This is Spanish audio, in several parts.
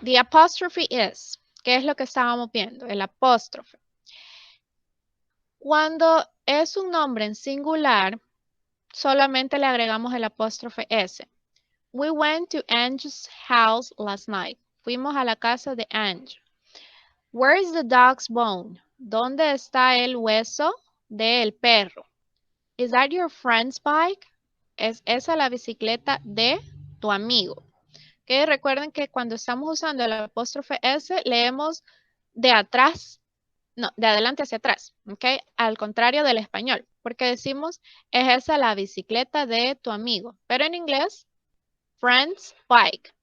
The apostrophe is. ¿Qué es lo que estábamos viendo? El apóstrofe. Cuando es un nombre en singular, solamente le agregamos el apóstrofe S. We went to Ange's house last night. Fuimos a la casa de Ange. Where is the dog's bone? ¿Dónde está el hueso del perro? Is that your friend's bike? ¿Es esa la bicicleta de tu amigo? Que recuerden que cuando estamos usando el apóstrofe S, leemos de atrás, no, de adelante hacia atrás, ¿ok? Al contrario del español, porque decimos, es esa la bicicleta de tu amigo. Pero en inglés, friend's bike.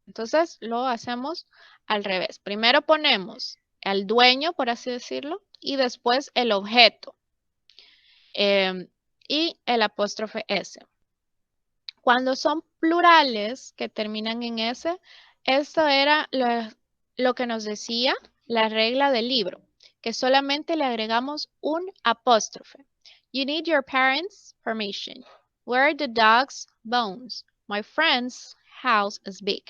Entonces lo hacemos al revés. Primero ponemos el dueño, por así decirlo, y después el objeto y el apóstrofe S. Cuando son plurales que terminan en S, esto era lo que nos decía la regla del libro, que solamente le agregamos un apóstrofe. You need your parents' permission. Where are the dog's bones? My friend's house is big.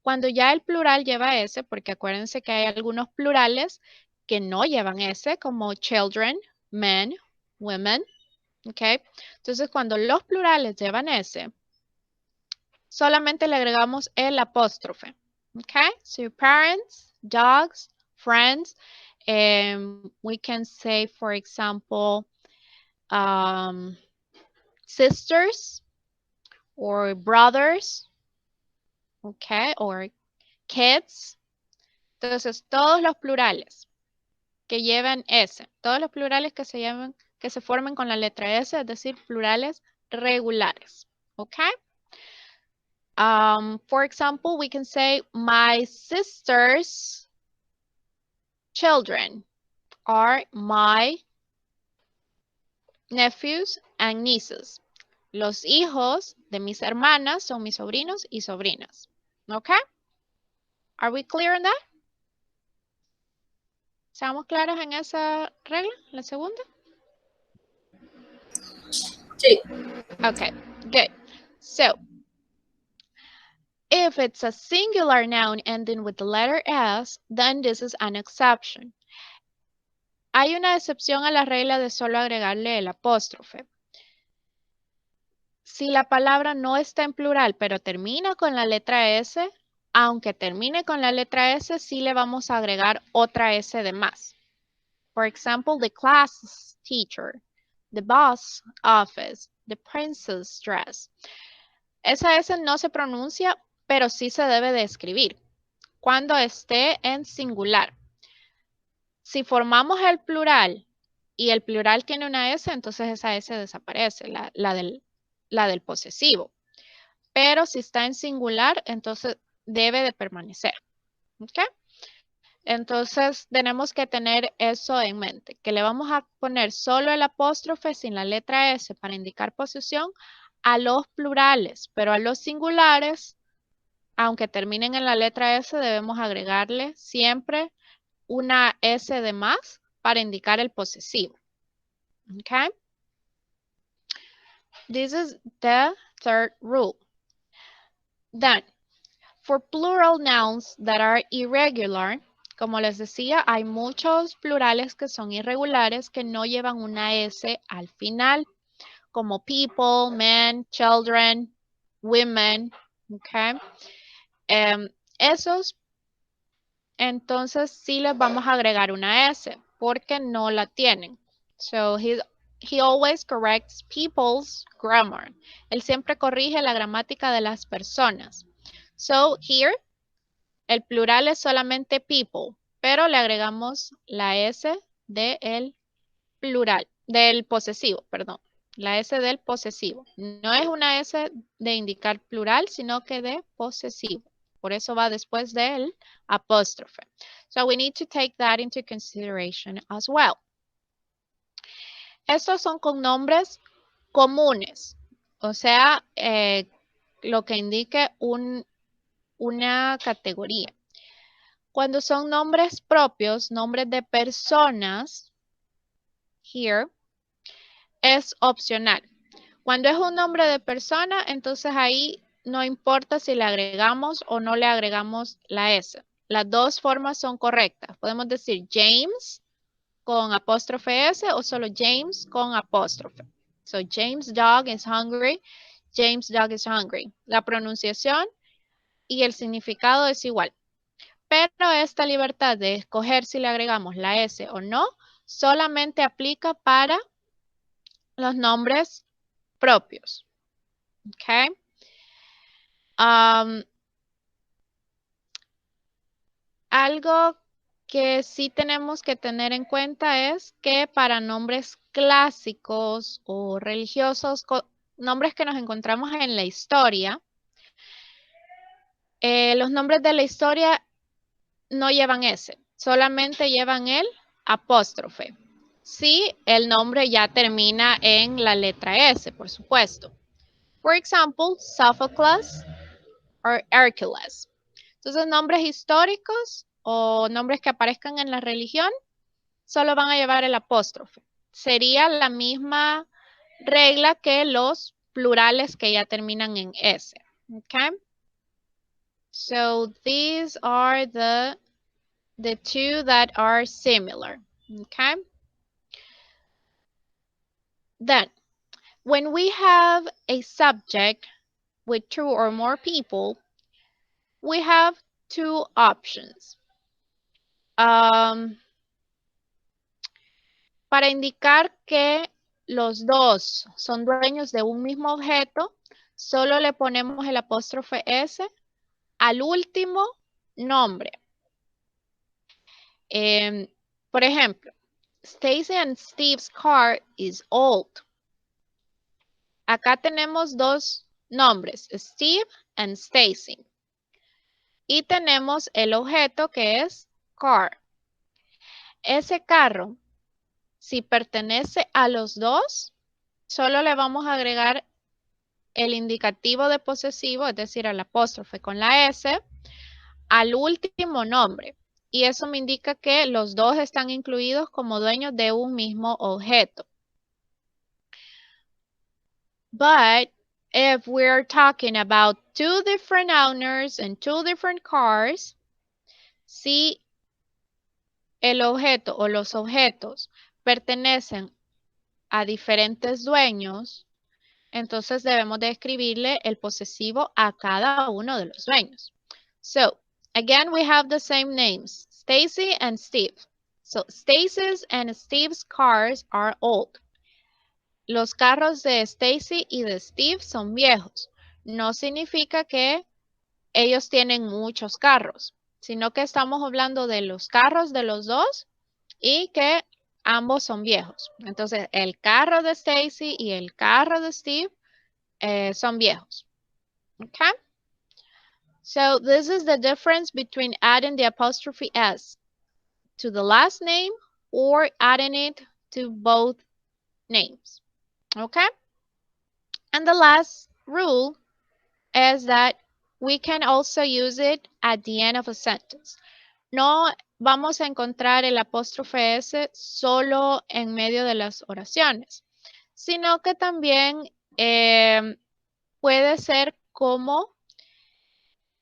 Cuando ya el plural lleva S, porque acuérdense que hay algunos plurales que no llevan S, como children, men, women, ¿ok? Entonces, cuando los plurales llevan S, solamente le agregamos el apóstrofe, ¿ok? So, parents, dogs, friends, we can say, for example, sisters or brothers, ¿ok? Or kids. Entonces, todos los plurales que lleven S, todos los plurales que se formen con la letra S, es decir, plurales regulares. ¿Ok? For example, we can say, my sister's children are my nephews and nieces. Los hijos de mis hermanas son mis sobrinos y sobrinas. ¿Ok? Are we clear on that? ¿Estamos claros en esa regla, la segunda? Sí. Okay, good. So, if it's a singular noun ending with the letter S, then this is an exception. Hay una excepción a la regla de solo agregarle el apóstrofe. Si la palabra no está en plural, pero termina con la letra S, aunque termine con la letra S, sí le vamos a agregar otra S de más. For example, the class teacher, the boss office, the princess dress. Esa S no se pronuncia, pero sí se debe de escribir cuando esté en singular. Si formamos el plural y el plural tiene una S, entonces esa S desaparece, la del posesivo. Pero si está en singular, entonces debe de permanecer. ¿Ok? Entonces tenemos que tener eso en mente, que le vamos a poner solo el apóstrofe sin la letra S para indicar posesión a los plurales, pero a los singulares, aunque terminen en la letra S, debemos agregarle siempre una S de más para indicar el posesivo. Okay? This is the third rule. Then, for plural nouns that are irregular, como les decía, hay muchos plurales que son irregulares que no llevan una S al final, como people, men, children, women, okay? Esos, entonces sí les vamos a agregar una S porque no la tienen. So, he always corrects people's grammar. Él siempre corrige la gramática de las personas. So, here, el plural es solamente people, pero le agregamos la S del plural, del posesivo, perdón. La S del posesivo. No es una S de indicar plural, sino que de posesivo. Por eso va después del apóstrofe. So we need to take that into consideration as well. Estos son con nombres comunes, o sea, lo que indique una categoría. Cuando son nombres propios, nombres de personas, here, es opcional. Cuando es un nombre de persona, entonces ahí no importa si le agregamos o no le agregamos la S. Las dos formas son correctas. Podemos decir James con apóstrofe S o solo James con apóstrofe. So, James' dog is hungry. James' dog is hungry. La pronunciación y el significado es igual. Pero esta libertad de escoger si le agregamos la S o no, solamente aplica para los nombres propios. ¿Ok? Algo que sí tenemos que tener en cuenta es que para nombres clásicos o religiosos, nombres que nos encontramos en la historia, los nombres de la historia no llevan S, solamente llevan el apóstrofe. Si el nombre ya termina en la letra S, por supuesto. For example, Sophocles or Hercules. Entonces, nombres históricos o nombres que aparezcan en la religión solo van a llevar el apóstrofe. Sería la misma regla que los plurales que ya terminan en S. Okay? So these are the two that are similar. Okay? Then, when we have a subject with two or more people, we have two options. Para indicar que los dos son dueños de un mismo objeto, solo le ponemos el apóstrofe S al último nombre. Por ejemplo, Stacy and Steve's car is old. Acá tenemos dos nombres, Steve and Stacy. Y tenemos el objeto que es car. Ese carro, si pertenece a los dos, solo le vamos a agregar el indicativo de posesivo, es decir, al apóstrofe con la S, al último nombre. Y eso me indica que los dos están incluidos como dueños de un mismo objeto. But if we're talking about two different owners and two different cars, si el objeto o los objetos pertenecen a diferentes dueños, entonces debemos de escribirle el posesivo a cada uno de los dueños. So, again, we have the same names, Stacy and Steve. So, Stacy's and Steve's cars are old. Los carros de Stacy y de Steve son viejos. No significa que ellos tienen muchos carros, sino que estamos hablando de los carros de los dos y que ambos son viejos. Entonces, el carro de Stacy y el carro de Steve son viejos. Okay? So, this is the difference between adding the apostrophe S to the last name or adding it to both names. Okay? And the last rule is that we can also use it at the end of a sentence. No vamos a encontrar el apóstrofe S solo en medio de las oraciones, sino que también puede ser como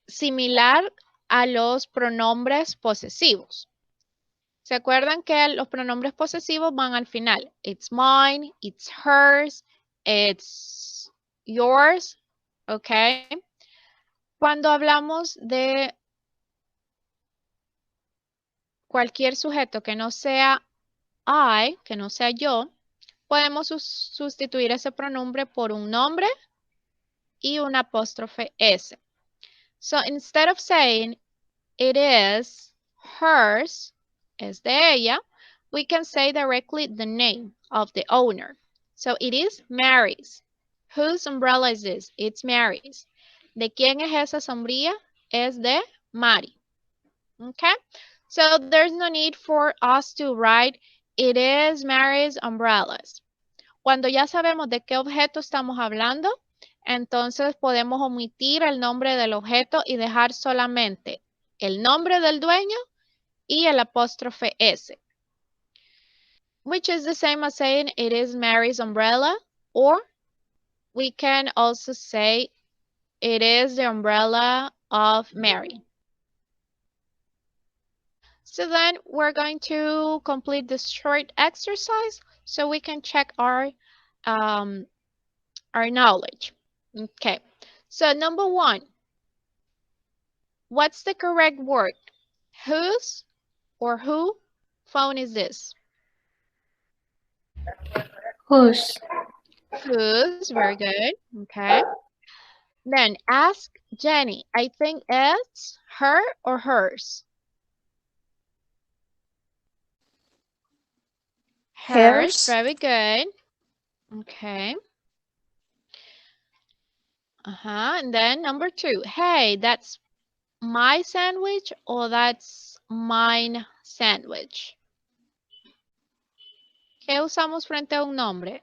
similar a los pronombres posesivos. ¿Se acuerdan que los pronombres posesivos van al final? It's mine, it's hers, it's yours, ¿ok? Cuando hablamos de cualquier sujeto que no sea I, que no sea yo, podemos sustituir ese pronombre por un nombre y un apóstrofe S. So instead of saying it is hers, es de ella, we can say directly the name of the owner. So it is Mary's. Whose umbrella is this? It's Mary's. ¿De quién es esa sombrilla? Es de Mari. Okay? So there's no need for us to write it is Mary's umbrellas. Cuando ya sabemos de qué objeto estamos hablando, entonces podemos omitir el nombre del objeto y dejar solamente el nombre del dueño y el apóstrofe S. Which is the same as saying it is Mary's umbrella, or we can also say It is the umbrella of Mary. So then we're going to complete this short exercise so we can check our knowledge. Okay, so number 1, what's the correct word? Whose or who phone is this? Whose? Whose, very good. Okay. Then ask Jenny, I think it's her or hers? Hers, Hers? very good. Okay. And then number 2, hey, that's my sandwich or that's mine sandwich. ¿Qué usamos frente a un nombre?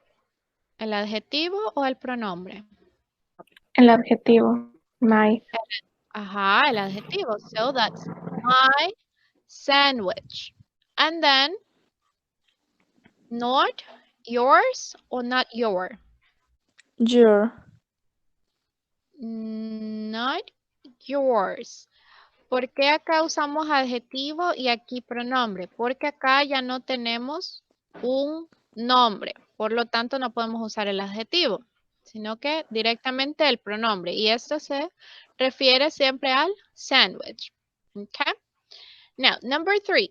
¿El adjetivo o el pronombre? El adjetivo. My. El adjetivo. So that's my sandwich. And then not yours or not your. Your. Not yours. ¿Por qué acá usamos adjetivo y aquí pronombre? Porque acá ya no tenemos un nombre. Por lo tanto, no podemos usar el adjetivo, sino que directamente el pronombre. Y esto se refiere siempre al sandwich. Okay? Now, number 3.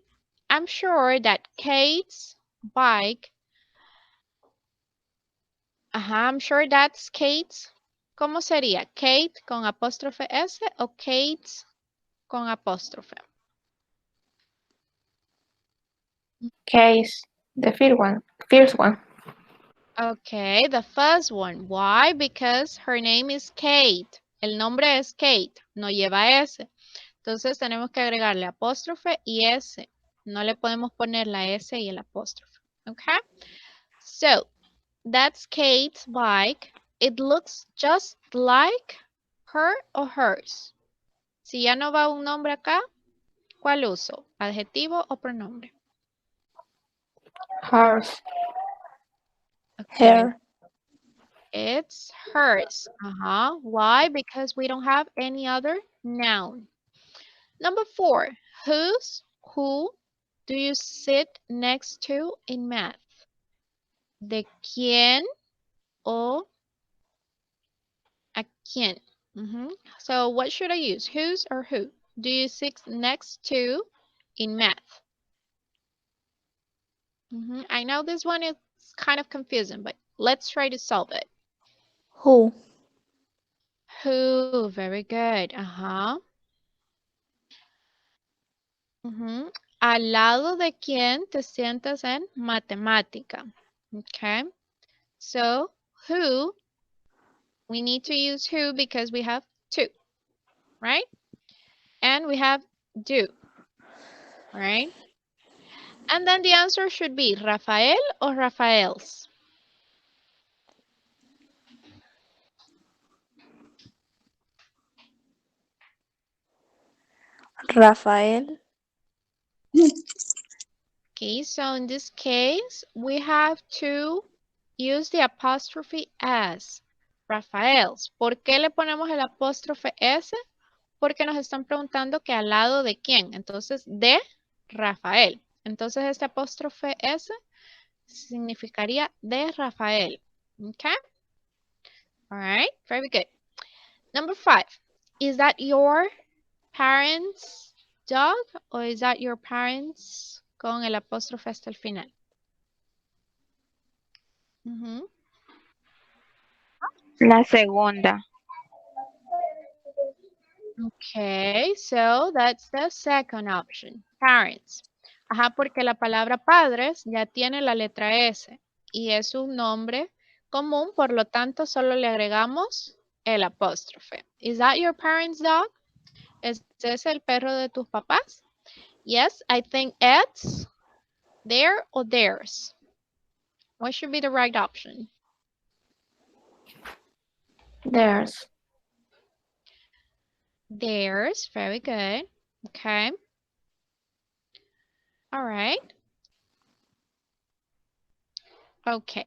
I'm sure that Kate's bike. I'm sure that's Kate's. ¿Cómo sería? Kate con apóstrofe S o Kate's con apóstrofe. Case. The first one. First one. Okay, the first one. Why? Because her name is Kate. El nombre es Kate, no lleva S. Entonces tenemos que agregarle apóstrofe y S. No le podemos poner la S y el apóstrofe. Okay? So, that's Kate's bike. It looks just like her or hers. Si ya no va un nombre acá, ¿cuál uso? ¿Adjetivo o pronombre? Hers. Okay. Her. It's hers. Why? Because we don't have any other noun. Number 4. Whose, who do you sit next to in math? ¿De quién o a quién? So what should I use? Whose or who do you sit next to in math? I know this one is kind of confusing, but let's try to solve it. Who? Who, very good. Al lado de quién te sientas en matemática. Okay. So, who, we need to use who because we have two, right? And we have do, right? And then the answer should be Rafael or Rafael's. Rafael. Okay, so in this case, we have to use the apostrophe S, Rafael's. ¿Por qué le ponemos el apóstrofe S? Porque nos están preguntando que al lado de quién. Entonces, de Rafael. Entonces, este apóstrofe S significaría de Rafael. Okay? All right, very good. Number 5. Is that your parents' dog or is that your parents con el apóstrofe hasta el final? La segunda. Okay, so that's the second option. Parents. Porque la palabra padres ya tiene la letra S y es un nombre común, por lo tanto solo le agregamos el apóstrofe. Is that your parents' dog? ¿Este es el perro de tus papás? Yes, I think it's their or theirs. What should be the right option? Theirs. Theirs, very good. Okay. All right. Okay,